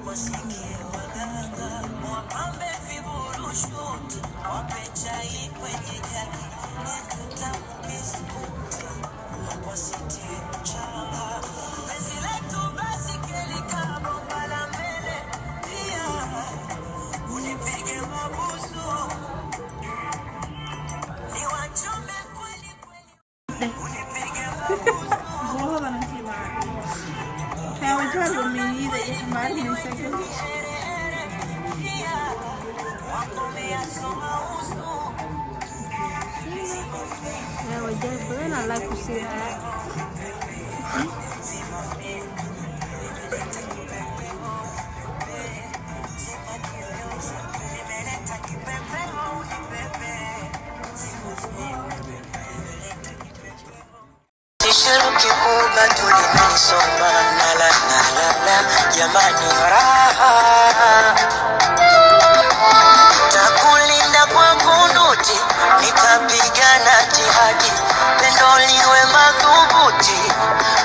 wasikie waganga, wapambe viburushuti, wape chai kwenye jagi, yetu tamu biskuti, wasitie mchanga. Penzi letu basi kelika bomba la mbele, pia unipige mabusu, niwachome kweli kweli, unipige mabusu. Yeah, we did, but then I like to see that. Jamani raha takulinda kwa kunuti, nitapigana jihadi, pendo liwe madhubuti,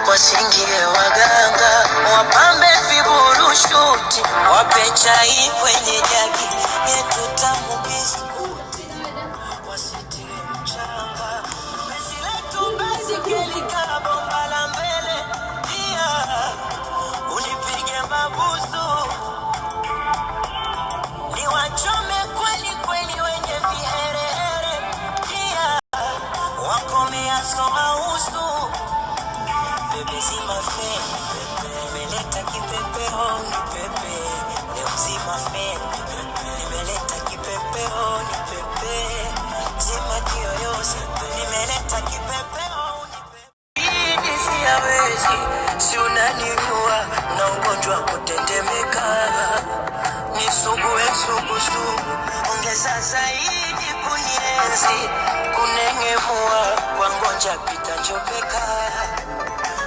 wasingie waganga, wapambe viburushuti, wape chai kwenye jagi, yetu tamu biskuti, wasitie mchanga. Penzi letu basi kelika bomba la mbele, pia unipige mabusu, niwachome kweli kweli wenye viherehere, pia wakomea soma usu. Bebe zima fe, nimeleta kipepeo ni pepe, leo zima fe, nimeleta kipepeo ni pepe, zima kiyoyozi, nimeleta kipepeo ni pepe. Hii siyawezi, si unanijua na ugonjwa kutetemeka, nisugue sugu, ongeza zaidi kunienzi, kunengemua kwa ngonja pita njopeka,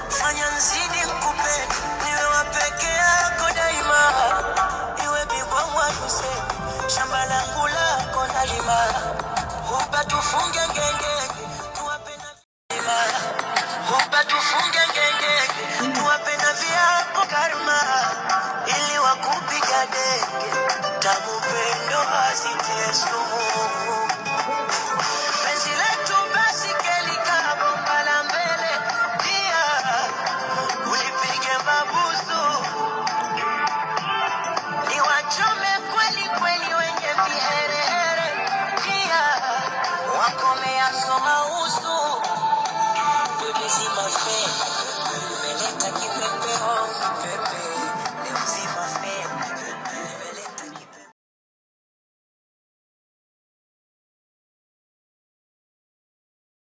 fanya nzidi kupenda, niwe wapeke yako daima, iwe bigwa mwaduse, shamba langu lako nalima, hupa tufunge ngenge, tuwape na vima, hupa tufunge ngenge, tuwape na viapo karma, ili wakupiga denge, tamu pendo asitie sumu. Penzi letu basi kelika bomba la mbele, pia unipige mabusu, niwachome kweli kweli wenye viherehere, pia wakomea soma usu. Bebe zima fe,